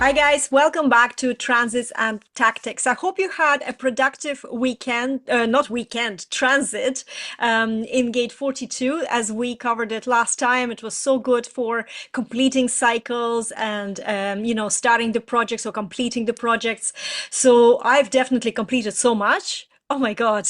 Hi guys, welcome back to Transits and Tactics. I hope you had a productive weekend, not weekend, transit in Gate 42 as we covered it last time. It was so good for completing cycles and, starting the projects or completing the projects. So I've definitely completed so much. Oh my God,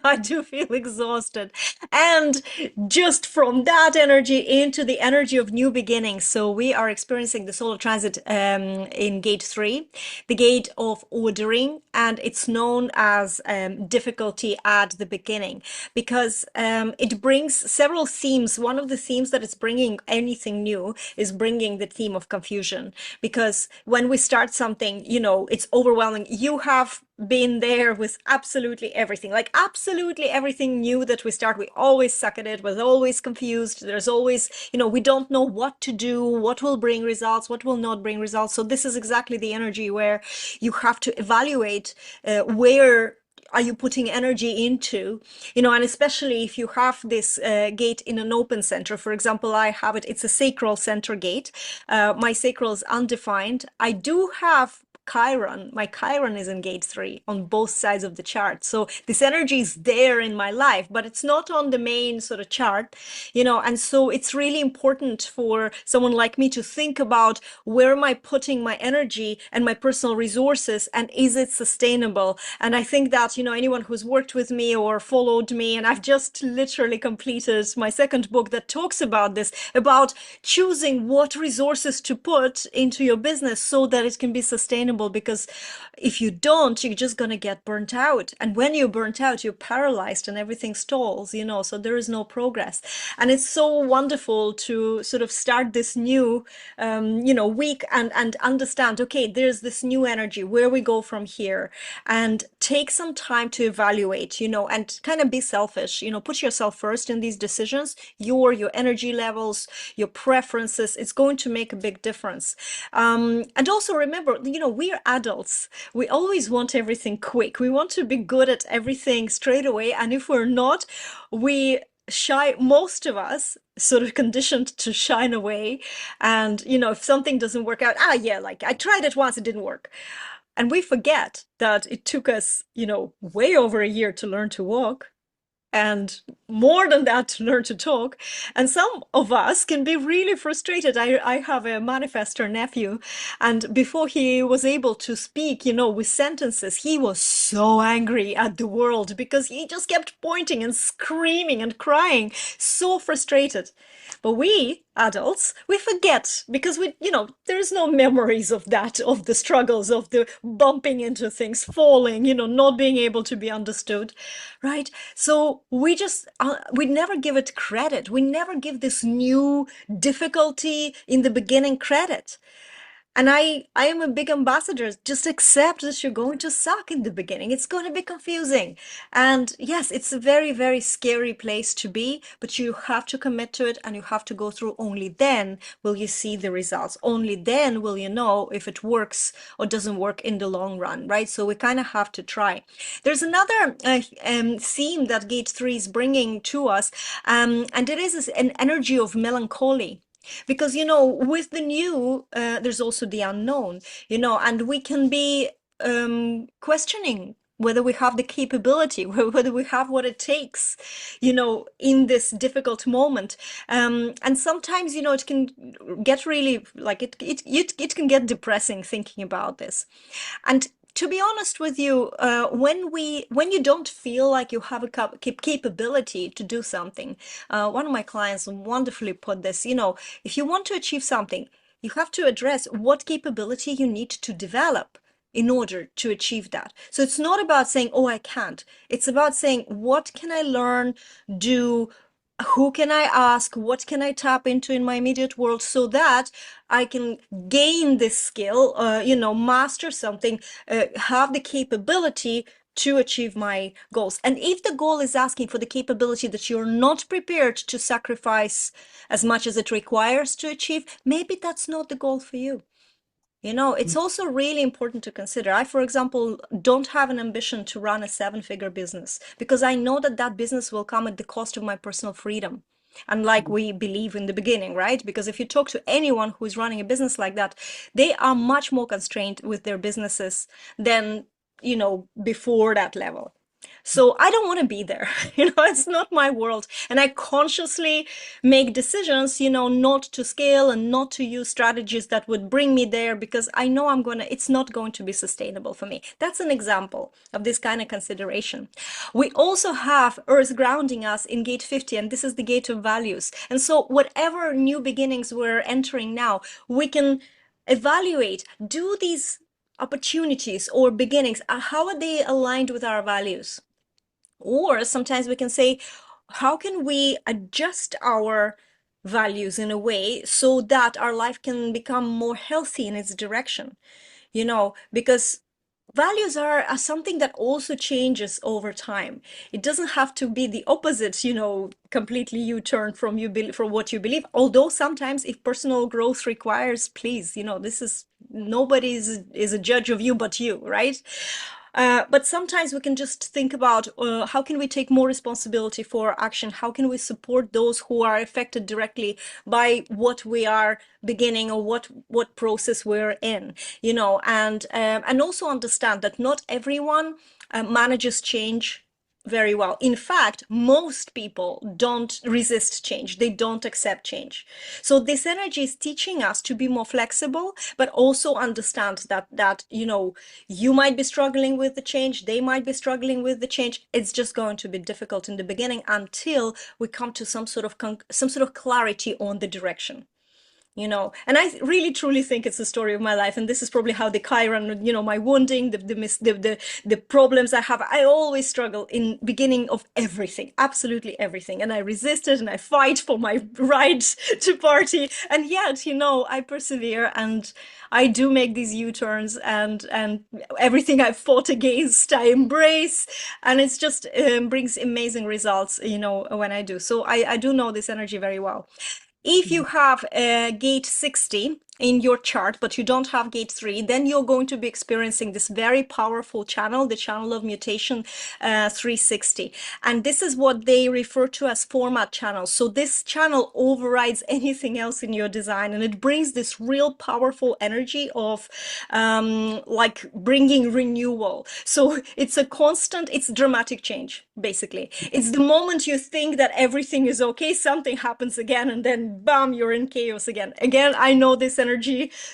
I do feel exhausted. And just from that energy into the energy of new beginnings. So we are experiencing the solar transit in gate 3, the gate of ordering, and it's known as difficulty at the beginning because it brings several themes. One of the themes that it's bringing anything new is bringing the theme of confusion, because when we start something, it's overwhelming. You have been there with absolutely everything, like absolutely everything new that we start. We always suck at it. We're always confused. There's always, we don't know what to do, what will bring results, what will not bring results. So this is exactly the energy where you have to evaluate where are you putting energy into, and especially if you have this gate in an open center. For example, I have it's a sacral center gate. My sacral is undefined. I do have Chiron. My Chiron is in gate 3 on both sides of the chart. So this energy is there in my life, but it's not on the main sort of chart, and so it's really important for someone like me to think about where am I putting my energy and my personal resources, and is it sustainable? And I think that, anyone who's worked with me or followed me, and I've just literally completed my second book that talks about this, about choosing what resources to put into your business so that it can be sustainable. Because if you don't, you're just going to get burnt out. And when you're burnt out, you're paralyzed and everything stalls, so there is no progress. And it's so wonderful to sort of start this new, week and understand, okay, there's this new energy, where we go from here, and take some time to evaluate, and kind of be selfish, put yourself first in these decisions, your energy levels, your preferences. It's going to make a big difference. And also remember, we're adults. We always want everything quick. We want to be good at everything straight away. And if we're not, we shy, most of us sort of conditioned to shine away. And, if something doesn't work out, yeah, like I tried it once, it didn't work. And we forget that it took us, way over a year to learn to walk, and more than that to learn to talk. And some of us can be really frustrated. I have a manifestor nephew, and before he was able to speak, with sentences, he was so angry at the world because he just kept pointing and screaming and crying, so frustrated. But we adults, we forget because there's no memories of that, of the struggles, of the bumping into things, falling, not being able to be understood, right? So we never give it credit. We never give this new difficulty in the beginning credit. And I am a big ambassador. Just accept that you're going to suck in the beginning. It's going to be confusing. And yes, it's a very, very scary place to be, but you have to commit to it and you have to go through. Only then will you see the results. Only then will you know if it works or doesn't work in the long run, right? So we kind of have to try. There's another theme that Gate 3 is bringing to us, and it is an energy of melancholy. Because, with the new, there's also the unknown, and we can be questioning whether we have the capability, whether we have what it takes, in this difficult moment. And sometimes, it can get really, like, it can get depressing thinking about this. And to be honest with you, when you don't feel like you have a capability to do something, one of my clients wonderfully put this, if you want to achieve something, you have to address what capability you need to develop in order to achieve that. So it's not about saying, oh, I can't. It's about saying, what can I learn, do, who can I ask, what can I tap into in my immediate world so that I can gain this skill, master something, have the capability to achieve my goals. And if the goal is asking for the capability that you're not prepared to sacrifice as much as it requires to achieve, maybe that's not the goal for you. It's also really important to consider. I, for example, don't have an ambition to run a 7-figure business because I know that that business will come at the cost of my personal freedom. unlike we believe in the beginning, right? Because if you talk to anyone who's running a business like that, they are much more constrained with their businesses than, before that level. So I don't want to be there. It's not my world. And I consciously make decisions, not to scale and not to use strategies that would bring me there, because I know it's not going to be sustainable for me. That's an example of this kind of consideration. We also have Earth grounding us in gate 50, and this is the gate of values. And so whatever new beginnings we're entering now, we can evaluate, do these opportunities or beginnings, how are they aligned with our values? Or sometimes we can say, how can we adjust our values in a way so that our life can become more healthy in its direction? Because values are something that also changes over time. It doesn't have to be the opposite, completely U-turn from what you believe. Although sometimes if personal growth requires, please, this is nobody is a judge of you but you, right? But sometimes we can just think about how can we take more responsibility for our action? How can we support those who are affected directly by what we are beginning or what process we're in, and also understand that not everyone manages change very well. In fact, most people don't resist change. They don't accept change. So this energy is teaching us to be more flexible, but also understand that you might be struggling with the change, they might be struggling with the change. It's just going to be difficult in the beginning until we come to some sort of clarity on the direction. And I really truly think it's the story of my life, and this is probably how the Chiron, my wounding, the problems I have, I always struggle in beginning of everything, absolutely everything, and I resist it and I fight for my right to party, and yet I persevere and I do make these U-turns, and everything I've fought against I embrace, and it's just brings amazing results when I do. So I do know this energy very well. If you have gate 60 in your chart, but you don't have gate 3, then you're going to be experiencing this very powerful channel, the channel of mutation 360. And this is what they refer to as format channels. So this channel overrides anything else in your design, and it brings this real powerful energy of like bringing renewal. So it's dramatic change, basically. It's the moment you think that everything is okay, something happens again, and then bam, you're in chaos again. Again, I know this energy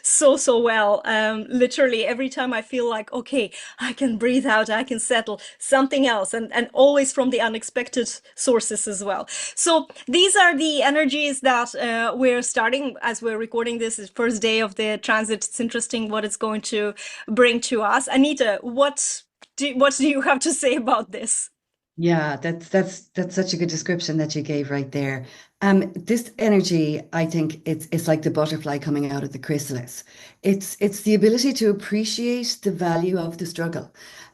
so well. Literally every time I feel like, okay, I can breathe out, I can settle, something else, and always from the unexpected sources as well. So these are the energies that we're starting as we're recording this. Is first day of the transit. It's interesting what it's going to bring to us. Anita, what do you have to say about this? Yeah, that's such a good description that you gave right there. This energy, I think it's like the butterfly coming out of the chrysalis. It's the ability to appreciate the value of the struggle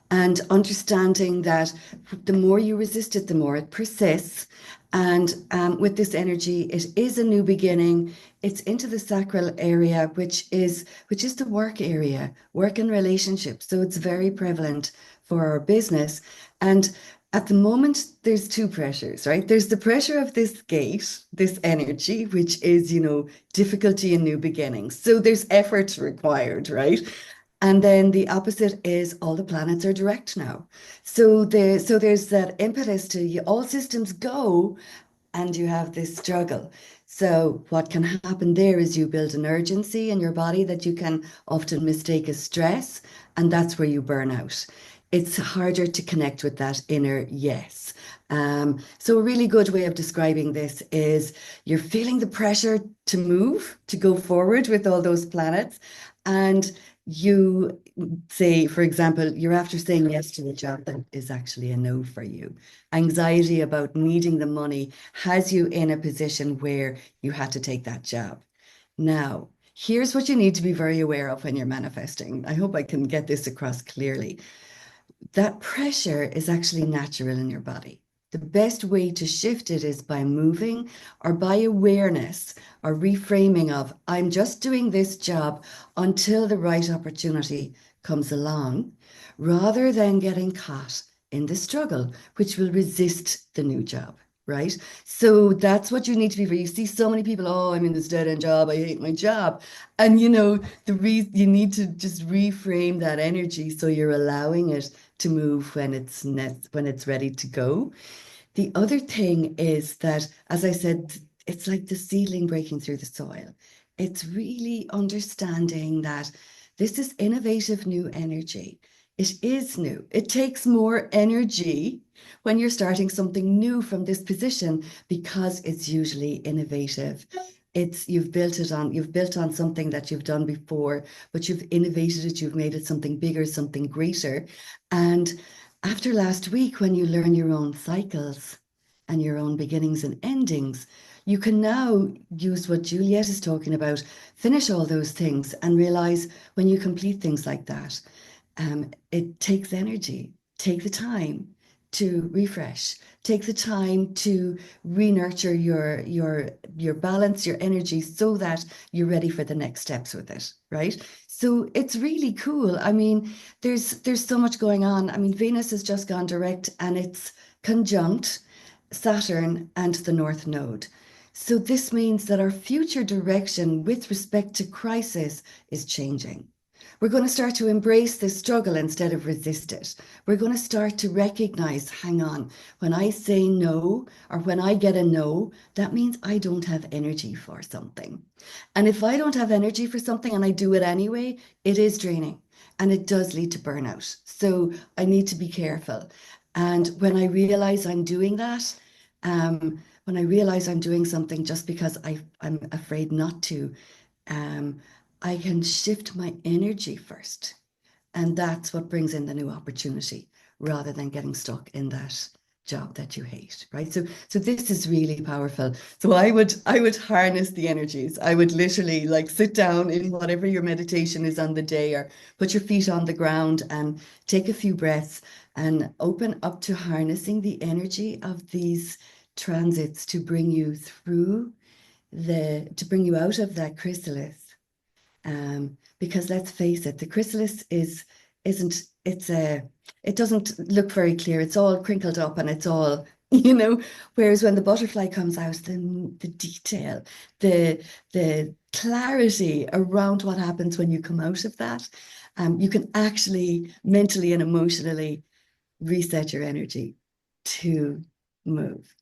and understanding that the more you resist it, the more it persists. And with this energy, it is a new beginning. It's into the sacral area, which is the work area, work and relationships. So it's very prevalent for our business. And at the moment, there's two pressures, right? There's the pressure of this gate, this energy, which is, difficulty in new beginnings. So there's effort required, right? And then the opposite is all the planets are direct now. So there's that impetus to all systems go, and you have this struggle. So what can happen there is you build an urgency in your body that you can often mistake as stress, and that's where you burn out. It's harder to connect with that inner yes. So a really good way of describing this is you're feeling the pressure to move, to go forward with all those planets, and you say, for example, you're after saying yes to a job that is actually a no for you. Anxiety about needing the money has you in a position where you had to take that job. Now, here's what you need to be very aware of when you're manifesting. I hope I can get this across clearly. That pressure is actually natural in your body. The best way to shift it is by moving or by awareness or reframing of, I'm just doing this job until the right opportunity comes along, rather than getting caught in the struggle, which will resist the new job. right? So that's what you need to be for. You see so many people, oh, I'm in this dead end job. I hate my job. And the reason you need to just reframe that energy so you're allowing it to move when when it's ready to go. The other thing is that, as I said, it's like the seedling breaking through the soil. It's really understanding that this is innovative new energy. It is new. It takes more energy when you're starting something new from this position because it's usually innovative. You've built on something that you've done before, but you've innovated it, you've made it something bigger, something greater. And after last week, when you learn your own cycles and your own beginnings and endings, you can now use what Juliet is talking about, finish all those things, and realize when you complete things like that, it takes energy. Take the time to refresh. Take the time to re-nurture your balance, your energy, so that you're ready for the next steps with it, right? So it's really cool. I mean, there's so much going on. I mean, Venus has just gone direct and it's conjunct Saturn and the North Node. So this means that our future direction with respect to crisis is changing. We're going to start to embrace this struggle instead of resist it. We're going to start to recognize, hang on, when I say no or when I get a no, that means I don't have energy for something. And if I don't have energy for something and I do it anyway, it is draining and it does lead to burnout. So I need to be careful. And when I realize I'm doing that, when I realize I'm doing something just because I'm afraid not to, um, I can shift my energy first. And that's what brings in the new opportunity rather than getting stuck in that job that you hate, right? So this is really powerful. So I would harness the energies. I would literally like sit down in whatever your meditation is on the day, or put your feet on the ground and take a few breaths and open up to harnessing the energy of these transits to bring you through to bring you out of that chrysalis. Because let's face it, the chrysalis isn't it's a it doesn't look very clear. It's all crinkled up and it's all, whereas when the butterfly comes out, then the detail, the clarity around what happens when you come out of that, you can actually mentally and emotionally reset your energy to move.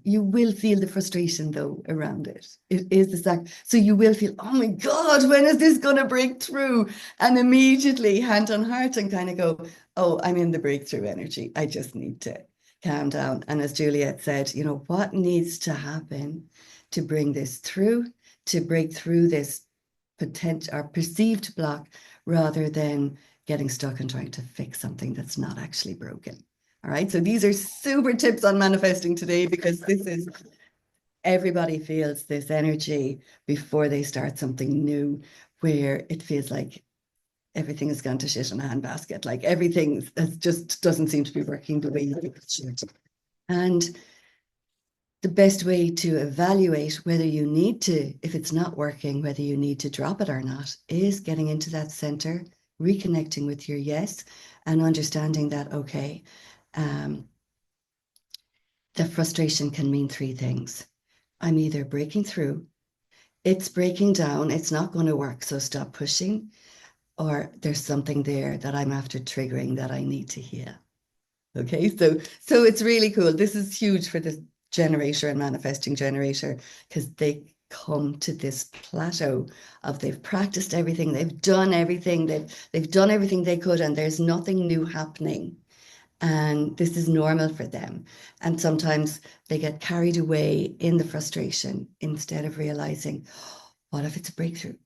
You will feel the frustration though around it. It is the sac. So you will feel, oh my God, when is this going to break through? And immediately hand on heart and kind of go, oh, I'm in the breakthrough energy. I just need to calm down. And as Juliet said, what needs to happen to bring this through, to break through this potential or perceived block rather than getting stuck and trying to fix something that's not actually broken. All right. So these are super tips on manifesting today because this is everybody feels this energy before they start something new where it feels like everything has gone to shit in a handbasket. Like everything just doesn't seem to be working the way you think it should. And the best way to evaluate whether you need to, if it's not working, whether you need to drop it or not, is getting into that center, reconnecting with your yes, and understanding that, okay, the frustration can mean three things. I'm either breaking through, it's breaking down, it's not going to work, so stop pushing, or there's something there that I'm after triggering that I need to heal. Okay, so it's really cool. This is huge for the generator and manifesting generator because they come to this plateau of they've practiced everything, they've done everything, they've done everything they could, and there's nothing new happening. And this is normal for them. And sometimes they get carried away in the frustration instead of realizing, what if it's a breakthrough?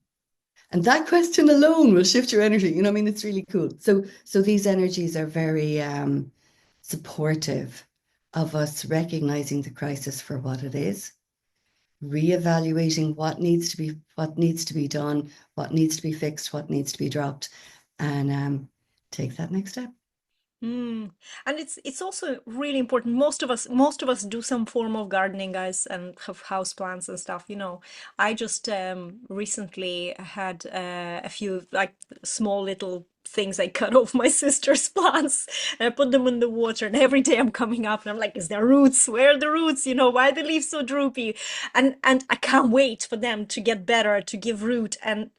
And that question alone will shift your energy. I mean, it's really cool. So these energies are very supportive of us recognizing the crisis for what it is, reevaluating what needs to be done, what needs to be fixed, what needs to be dropped, and take that next step. Mm. And it's also really important. Most of us do some form of gardening, guys, and have house plants and stuff. I just recently had a few like small little things I cut off my sister's plants and I put them in the water. And every day I'm coming up and I'm like, is there roots? Where are the roots? Why are the leaves so droopy? And I can't wait for them to get better, to give root. And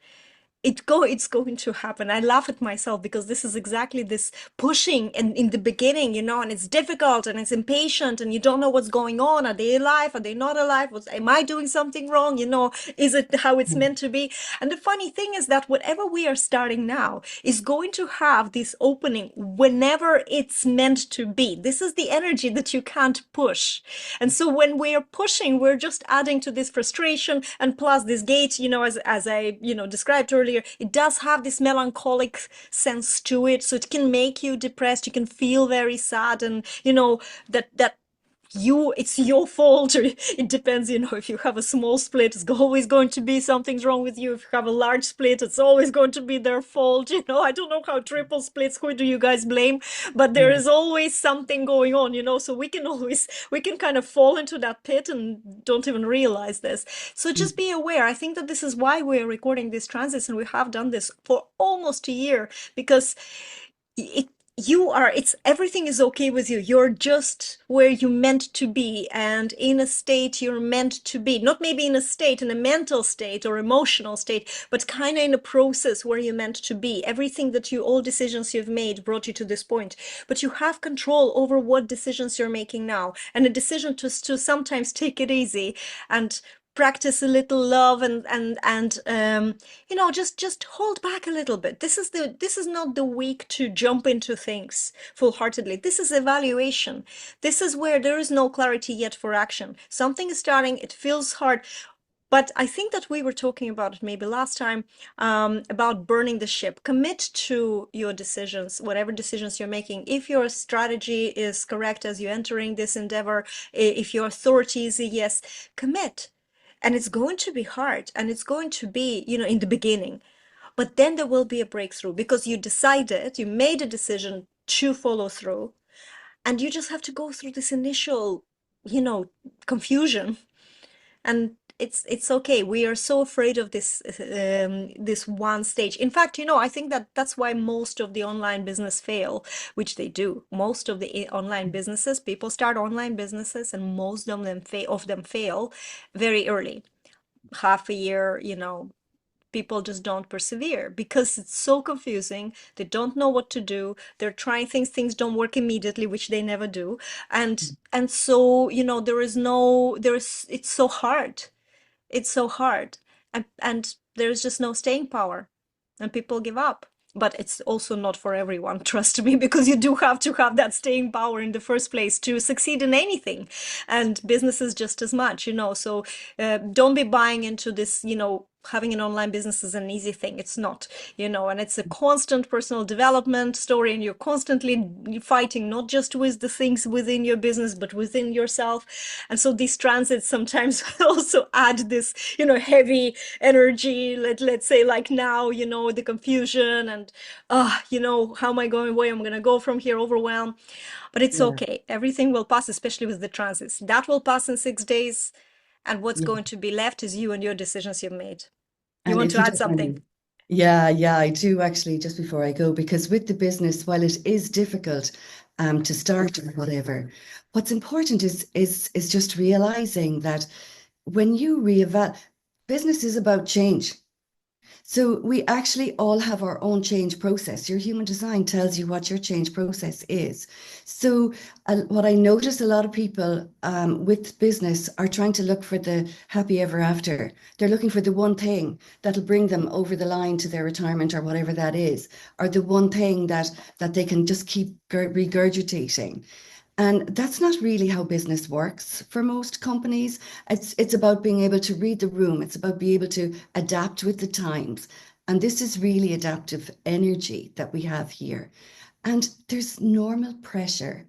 it's going to happen. I laugh at myself because this is exactly this pushing in the beginning, and it's difficult and it's impatient and you don't know what's going on. Are they alive? Are they not alive? Am I doing something wrong? Is it how it's meant to be? And the funny thing is that whatever we are starting now is going to have this opening whenever it's meant to be. This is the energy that you can't push. And so when we're pushing, we're just adding to this frustration. And plus this gate, as I, described earlier, it does have this melancholic sense to it. So it can make you depressed. You can feel very sad. And, that it's your fault, or it depends, if you have a small split, it's always going to be something's wrong with you. If you have a large split, it's always going to be their fault. I don't know how triple splits, who do you guys blame? But there Yeah. is always something going on, so we can kind of fall into that pit and don't even realize this. So just be aware. I think that this is why we're recording these transits, and we have done this for almost a year, because it it's everything is okay with you. You're just where you meant to be, and in a state you're meant to be. Not maybe in a state, in a mental state or emotional state, but kind of in a process where you're meant to be. Everything that all decisions you've made brought you to this point, but you have control over what decisions you're making now, and a decision to sometimes take it easy and practice a little love, and just hold back a little bit. This is not the week to jump into things full-heartedly. This is evaluation. This is where there is no clarity yet for action. Something is starting, it feels hard. But I think that we were talking about it maybe last time, about burning the ship. Commit to your decisions, whatever decisions you're making. If your strategy is correct as you're entering this endeavor, if your authority is a yes, commit. And it's going to be hard, and it's going to be, in the beginning. But then there will be a breakthrough because you made a decision to follow through, and you just have to go through this initial, you know, confusion. And it's okay. We are so afraid of this one stage. In fact, I think that that's why most of the online business fail, which they do. Most of the online businesses, people start online businesses, and most of them fail very early, half a year, people just don't persevere because it's so confusing. They don't know what to do. They're trying things don't work immediately, which they never do. And so, it's so hard. It's so hard. And there's just no staying power, and people give up. But it's also not for everyone, trust me, because you do have to have that staying power in the first place to succeed in anything, and businesses just as much, So don't be buying into this, having an online business is an easy thing. It's not, and it's a constant personal development story, and you're constantly fighting not just with the things within your business, but within yourself. And so these transits sometimes also add this, heavy energy. Let's say like now, the confusion and, how am I going? Where am I going to go from here? Overwhelm. But it's Yeah. okay. Everything will pass, especially with the transits. That will pass in 6 days. And what's Yeah. going to be left is you and your decisions you've made. You And want if to you add don't something? mind, yeah, yeah, I do actually, just before I go, because with the business, while it is difficult to start or whatever, what's important is just realizing that when you reevaluate, business is about change. So we actually all have our own change process. Your human design tells you what your change process is. So what I notice a lot of people with business are trying to look for the happy ever after. They're looking for the one thing that'll bring them over the line to their retirement or whatever that is, or the one thing that they can just keep regurgitating. And that's not really how business works for most companies. It's about being able to read the room. It's about being able to adapt with the times. And this is really adaptive energy that we have here. And there's normal pressure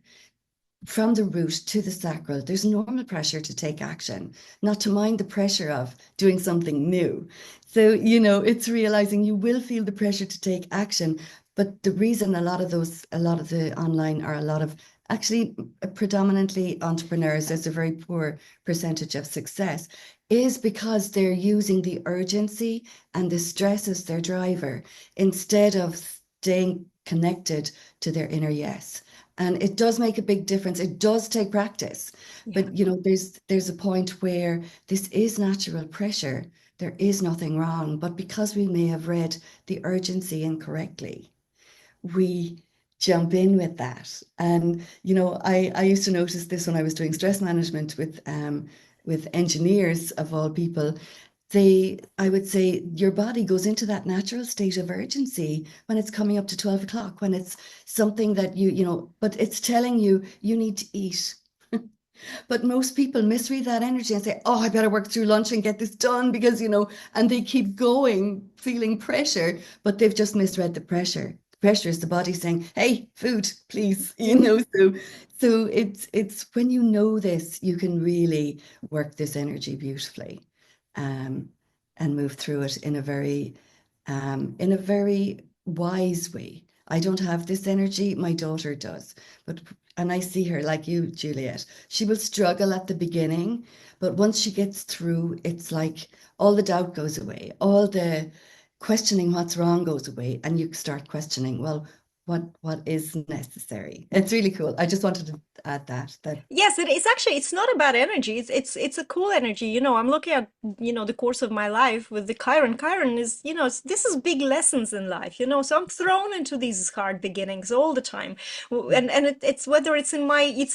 from the root to the sacral. There's normal pressure to take action, not to mind the pressure of doing something new. So, it's realizing you will feel the pressure to take action, But the reason a lot of the online are a lot of actually predominantly entrepreneurs, there's a very poor percentage of success, is because they're using the urgency and the stress as their driver instead of staying connected to their inner yes. And it does make a big difference. It does take practice. Yeah. But there's a point where this is natural pressure. There is nothing wrong. But because we may have read the urgency incorrectly, we jump in with that. And I used to notice this when I was doing stress management with engineers of all people. I would say your body goes into that natural state of urgency when it's coming up to 12 o'clock, when it's something that but it's telling you you need to eat. But most people misread that energy and say, oh, I better work through lunch and get this done because, and they keep going, feeling pressure, but they've just misread the pressure. Pressure is the body saying, hey, food, please, So it's when you know this, you can really work this energy beautifully, um, and move through it in a very wise way. I don't have this energy, my daughter does. But and I see her like you, Juliet. She will struggle at the beginning, but once she gets through, it's like all the doubt goes away, all the questioning what's wrong goes away, and you start questioning, well, what is necessary? It's really cool. I just wanted to add that. Yes, it is actually, it's not about energy. It's a cool energy. I'm looking at, the course of my life with the Chiron. Chiron is, this is big lessons in life, so I'm thrown into these hard beginnings all the time. It's whether it's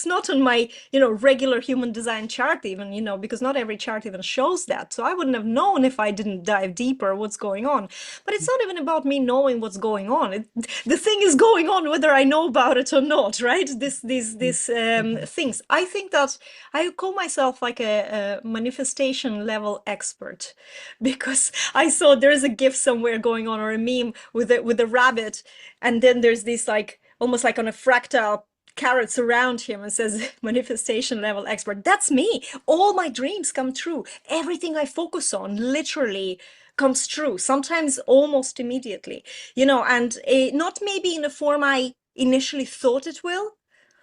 not on my, regular human design chart even, because not every chart even shows that. So I wouldn't have known if I didn't dive deeper what's going on. But it's not even about me knowing what's going on. The thing is going on whether I know about it or not, right? This things. I think that I call myself like a manifestation level expert because I saw there's a GIF somewhere going on or a meme with a rabbit, and then there's this like almost like on a fractal carrots around him and says manifestation level expert. That's me. All my dreams come true. Everything I focus on literally comes true, sometimes almost immediately, and not maybe in a form I initially thought it will,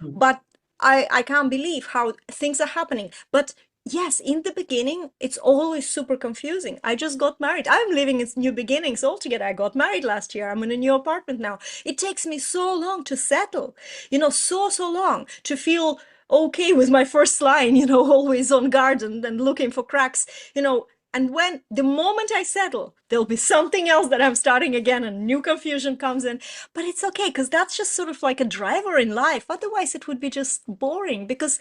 but I can't believe how things are happening. But yes, in the beginning, it's always super confusing. I just got married. I'm living in new beginnings altogether. I got married last year. I'm in a new apartment now. It takes me so long to settle, so long to feel okay with my first line, always on guard and looking for cracks, and when the moment I settle, there'll be something else that I'm starting again and new confusion comes in. But it's okay because that's just sort of like a driver in life. Otherwise, it would be just boring. Because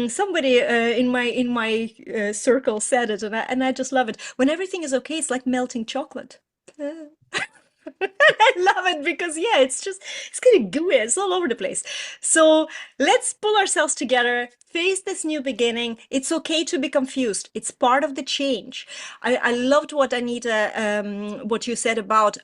somebody in my circle said it, and I just love it. When everything is okay, it's like melting chocolate. I love it because yeah, it's kind of gooey. It's all over the place. So let's pull ourselves together, face this new beginning. It's okay to be confused. It's part of the change. I loved what Anita, what you said about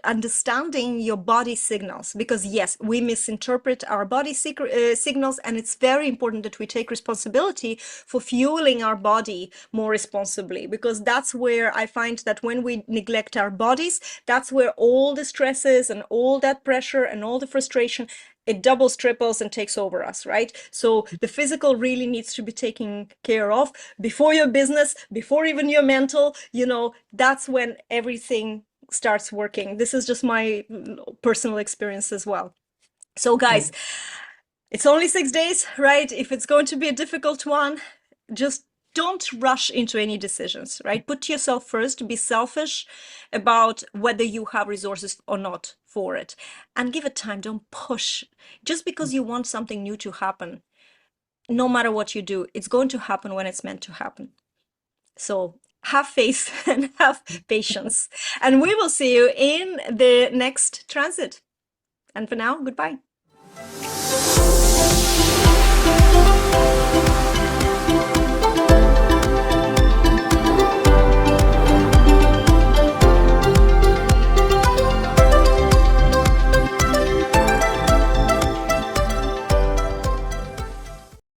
understanding your body signals, because yes, we misinterpret our body signals, and it's very important that we take responsibility for fueling our body more responsibly, because that's where I find that when we neglect our bodies, that's where all the stresses and all that pressure and all the frustration, it doubles, triples, and takes over us, right? So the physical really needs to be taken care of before your business, before even your mental, that's when everything starts working. This is just my personal experience as well. So guys, it's only 6 days, right? If it's going to be a difficult one, just don't rush into any decisions, right? Put yourself first, be selfish about whether you have resources or not for it, and give it time. Don't push. Just because you want something new to happen, no matter what you do, it's going to happen when it's meant to happen. So have faith and have patience. And we will see you in the next transit. And for now, goodbye.